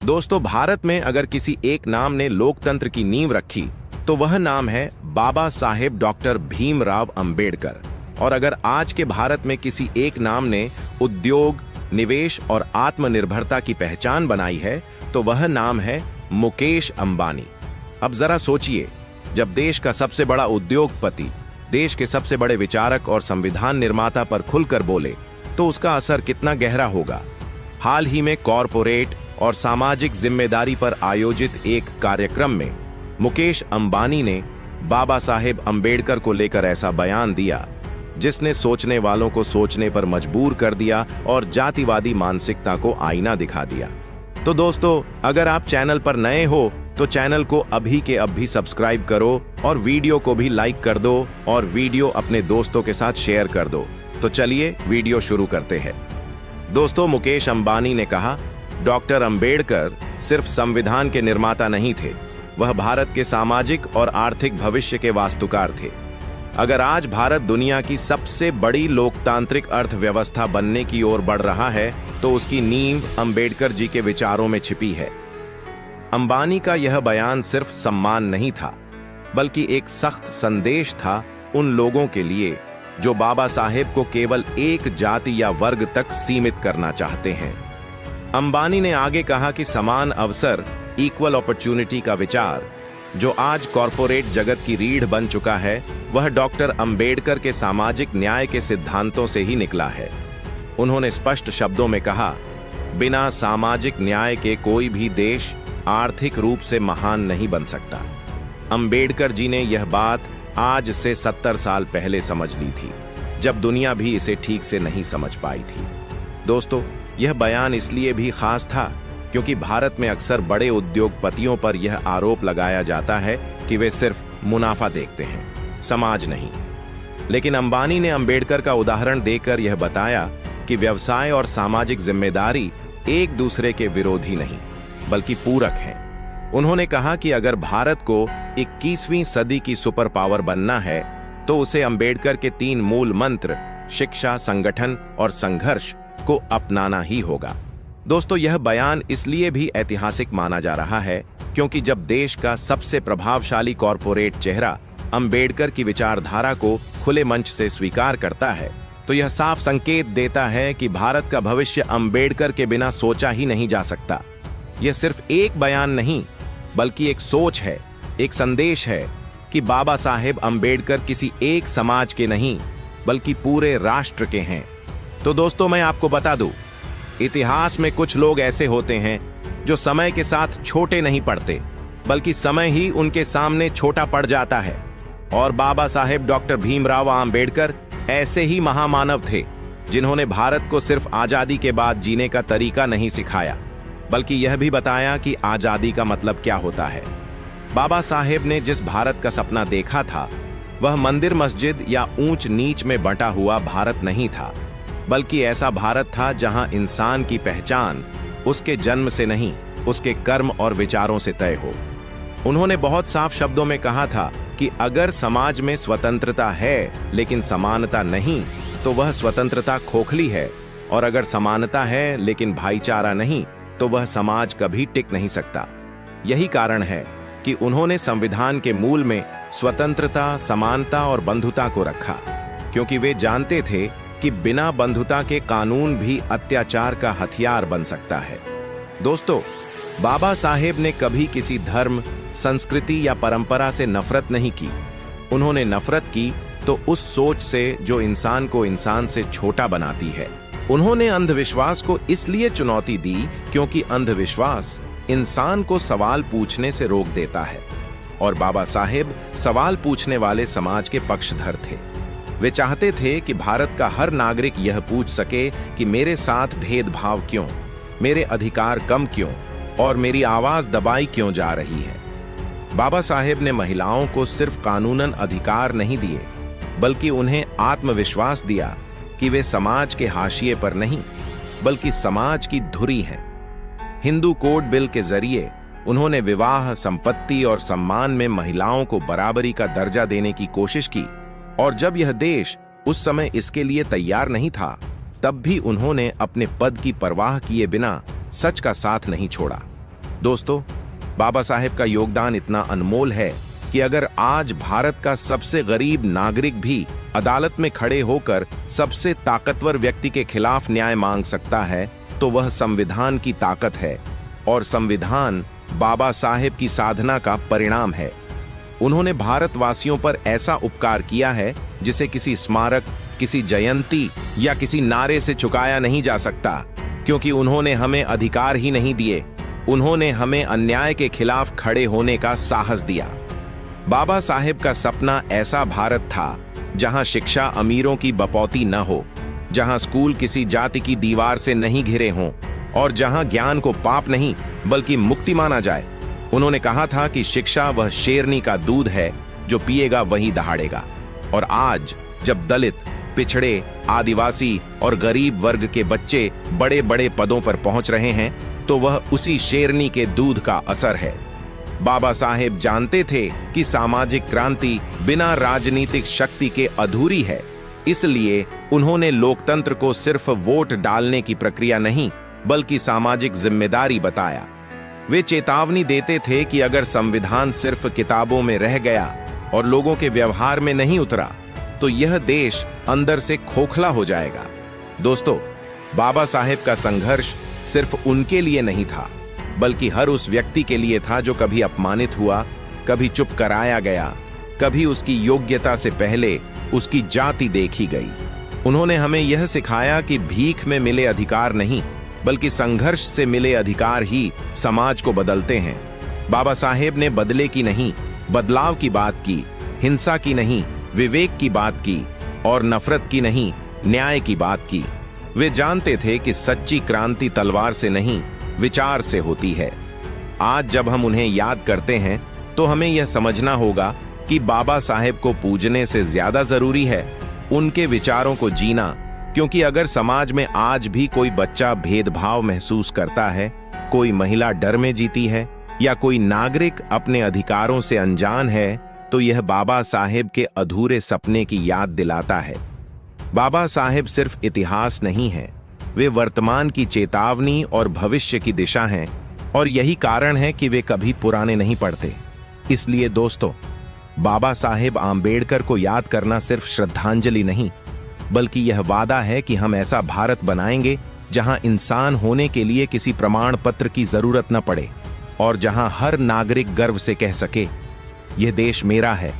दोस्तों, भारत में अगर किसी एक नाम ने लोकतंत्र की नींव रखी तो वह नाम है बाबा साहेब डॉक्टर भीमराव अंबेडकर। और अगर आज के भारत में किसी एक नाम ने उद्योग, निवेश और आत्मनिर्भरता की पहचान बनाई है तो वह नाम है मुकेश अंबानी। अब जरा सोचिए, जब देश का सबसे बड़ा उद्योगपति देश के सबसे बड़े विचारक और संविधान निर्माता पर खुलकर बोले तो उसका असर कितना गहरा होगा। हाल ही में कॉरपोरेट और सामाजिक जिम्मेदारी पर आयोजित एक कार्यक्रम में मुकेश अंबानी ने बाबा साहेब अंबेडकर को लेकर ऐसा बयान दिया जिसने सोचने वालों को सोचने पर मजबूर कर दिया और जातिवादी मानसिकता को आईना दिखा दिया। तो दोस्तों, अगर आप चैनल पर नए हो तो चैनल को अभी के अभी सब्सक्राइब करो और वीडियो को भी लाइक कर दो और वीडियो अपने दोस्तों के साथ शेयर कर दो। तो चलिए वीडियो शुरू करते हैं। दोस्तों, मुकेश अंबानी ने कहा, डॉक्टर अंबेडकर सिर्फ संविधान के निर्माता नहीं थे, वह भारत के सामाजिक और आर्थिक भविष्य के वास्तुकार थे। अगर आज भारत दुनिया की सबसे बड़ी लोकतांत्रिक अर्थव्यवस्था बनने की ओर बढ़ रहा है तो उसकी नींव अंबेडकर जी के विचारों में छिपी है। अंबानी का यह बयान सिर्फ सम्मान नहीं था, बल्कि एक सख्त संदेश था उन लोगों के लिए जो बाबा साहेब को केवल एक जाति या वर्ग तक सीमित करना चाहते हैं। अंबानी ने आगे कहा कि समान अवसर, इक्वल अपॉर्चुनिटी का विचार जो आज कॉरपोरेट जगत की रीढ़ बन चुका है, वह डॉक्टर अंबेडकर के सामाजिक न्याय के सिद्धांतों से ही निकला है। उन्होंने स्पष्ट शब्दों में कहा, बिना सामाजिक न्याय के कोई भी देश आर्थिक रूप से महान नहीं बन सकता। अंबेडकर जी ने यह बात आज से 70 साल पहले समझ ली थी, जब दुनिया भी इसे ठीक से नहीं समझ पाई थी। दोस्तों, यह बयान इसलिए भी खास था क्योंकि भारत में अक्सर बड़े उद्योगपतियों पर यह आरोप लगाया जाता है कि वे सिर्फ मुनाफा देखते हैं, समाज नहीं। लेकिन अंबानी ने अंबेडकर का उदाहरण देकर यह बताया कि व्यवसाय और सामाजिक जिम्मेदारी एक दूसरे के विरोधी नहीं, बल्कि पूरक हैं। उन्होंने कहा कि अगर भारत को 21वीं सदी की सुपर पावर बनना है तो उसे अंबेडकर के 3 मूल मंत्र शिक्षा, संगठन और संघर्ष को अपनाना ही होगा। दोस्तों, यह बयान इसलिए भी ऐतिहासिक माना जा रहा है क्योंकि जब देश का सबसे प्रभावशाली कॉरपोरेट चेहरा अंबेडकर की विचारधारा को खुले मंच से स्वीकार करता है तो यह साफ संकेत देता है कि भारत का भविष्य अंबेडकर के बिना सोचा ही नहीं जा सकता। यह सिर्फ एक बयान नहीं, बल्कि एक सोच है, एक संदेश है कि बाबा साहेब अंबेडकर किसी एक समाज के नहीं, बल्कि पूरे राष्ट्र के हैं। तो दोस्तों, मैं आपको बता दूं, इतिहास में कुछ लोग ऐसे होते हैं जो समय के साथ छोटे नहीं पड़ते, बल्कि समय ही उनके सामने छोटा पड़ जाता है। और बाबा साहेब डॉक्टर भीमराव अंबेडकर ऐसे ही महामानव थे जिन्होंने भारत को सिर्फ आजादी के बाद जीने का तरीका नहीं सिखाया, बल्कि यह भी बताया कि आजादी का मतलब क्या होता है। बाबा साहेब ने जिस भारत का सपना देखा था वह मंदिर, मस्जिद या ऊंच नीच में बंटा हुआ भारत नहीं था, बल्कि ऐसा भारत था जहां इंसान की पहचान उसके जन्म से नहीं, उसके कर्म और विचारों से तय हो। उन्होंने बहुत साफ शब्दों में कहा था कि अगर समाज में स्वतंत्रता है लेकिन समानता नहीं तो वह स्वतंत्रता खोखली है, और अगर समानता है लेकिन भाईचारा नहीं तो वह समाज कभी टिक नहीं सकता। यही कारण है कि उन्होंने संविधान के मूल में स्वतंत्रता, समानता और बंधुता को रखा, क्योंकि वे जानते थे कि बिना बंधुता के कानून भी अत्याचार का हथियार बन सकता है। दोस्तों, बाबा साहेब ने कभी किसी धर्म, संस्कृति या परंपरा से नफरत नहीं की। उन्होंने नफरत की तो उस सोच से जो इंसान को इंसान से छोटा बनाती है। उन्होंने अंधविश्वास को इसलिए चुनौती दी क्योंकि अंधविश्वास इंसान को सवाल पूछने से रोक देता है, और बाबा साहेब सवाल पूछने वाले समाज के पक्षधर थे। वे चाहते थे कि भारत का हर नागरिक यह पूछ सके कि मेरे साथ भेदभाव क्यों, मेरे अधिकार कम क्यों और मेरी आवाज दबाई क्यों जा रही है। बाबा साहेब ने महिलाओं को सिर्फ कानूनन अधिकार नहीं दिए, बल्कि उन्हें आत्मविश्वास दिया कि वे समाज के हाशिए पर नहीं, बल्कि समाज की धुरी हैं। हिंदू कोड बिल के जरिए उन्होंने विवाह, संपत्ति और सम्मान में महिलाओं को बराबरी का दर्जा देने की कोशिश की, और जब यह देश उस समय इसके लिए तैयार नहीं था, तब भी उन्होंने अपने पद की परवाह किए बिना सच का साथ नहीं छोड़ा। दोस्तों, बाबा साहेब का योगदान इतना अनमोल है कि अगर आज भारत का सबसे गरीब नागरिक भी अदालत में खड़े होकर सबसे ताकतवर व्यक्ति के खिलाफ न्याय मांग सकता है, तो वह संविधान की ताकत है और संविधान बाबा साहेब की साधना का परिणाम है। उन्होंने भारतवासियों पर ऐसा उपकार किया है जिसे किसी स्मारक, किसी जयंती या किसी नारे से चुकाया नहीं जा सकता, क्योंकि उन्होंने हमें अधिकार ही नहीं दिए, उन्होंने हमें अन्याय के खिलाफ खड़े होने का साहस दिया। बाबा साहेब का सपना ऐसा भारत था जहां शिक्षा अमीरों की बपौती न हो, जहां स्कूल किसी जाति की दीवार से नहीं घिरे हों और जहां ज्ञान को पाप नहीं बल्कि मुक्ति माना जाए। उन्होंने कहा था कि शिक्षा वह शेरनी का दूध है जो पिएगा वही दहाड़ेगा। और आज जब दलित, पिछड़े, आदिवासी और गरीब वर्ग के बच्चे बड़े बड़े पदों पर पहुंच रहे हैं, तो वह उसी शेरनी के दूध का असर है। बाबा साहेब जानते थे कि सामाजिक क्रांति बिना राजनीतिक शक्ति के अधूरी है, इसलिए उन्होंने लोकतंत्र को सिर्फ वोट डालने की प्रक्रिया नहीं बल्कि सामाजिक जिम्मेदारी बताया। वे चेतावनी देते थे कि अगर संविधान सिर्फ किताबों में रह गया और लोगों के व्यवहार में नहीं उतरा, तो यह देश अंदर से खोखला हो जाएगा। दोस्तों, बाबा साहेब का संघर्ष सिर्फ उनके लिए नहीं था, बल्कि हर उस व्यक्ति के लिए था जो कभी अपमानित हुआ, कभी चुप कराया गया, कभी उसकी योग्यता से पहले उसकी जाति देखी गई। उन्होंने हमें यह सिखाया कि भीख में मिले अधिकार नहीं बल्कि संघर्ष से मिले अधिकार ही समाज को बदलते हैं। बाबा साहेब ने बदले की नहीं, बदलाव की बात की, हिंसा की नहीं, विवेक की बात की और नफरत की नहीं, न्याय की बात की। वे जानते थे कि सच्ची क्रांति तलवार से नहीं, विचार से होती है। आज जब हम उन्हें याद करते हैं तो हमें यह समझना होगा कि बाबा साहेब को पूजने से ज्यादा जरूरी है उनके विचारों को जीना, क्योंकि अगर समाज में आज भी कोई बच्चा भेदभाव महसूस करता है, कोई महिला डर में जीती है या कोई नागरिक अपने अधिकारों से अनजान है, तो यह बाबा साहेब के अधूरे सपने की याद दिलाता है। बाबा साहेब सिर्फ इतिहास नहीं है, वे वर्तमान की चेतावनी और भविष्य की दिशा हैं, और यही कारण है कि वे कभी पुराने नहीं पड़ते। इसलिए दोस्तों, बाबा साहेब आंबेडकर को याद करना सिर्फ श्रद्धांजलि नहीं, बल्कि यह वादा है कि हम ऐसा भारत बनाएंगे जहां इंसान होने के लिए किसी प्रमाण पत्र की जरूरत न पड़े और जहां हर नागरिक गर्व से कह सके, यह देश मेरा है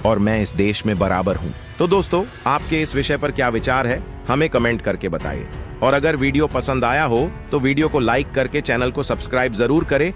और मैं इस देश में बराबर हूं। तो दोस्तों, आपके इस विषय पर क्या विचार है, हमें कमेंट करके बताइए। और अगर वीडियो पसंद आया हो तो वीडियो को लाइक करके चैनल को सब्सक्राइब जरूर करें।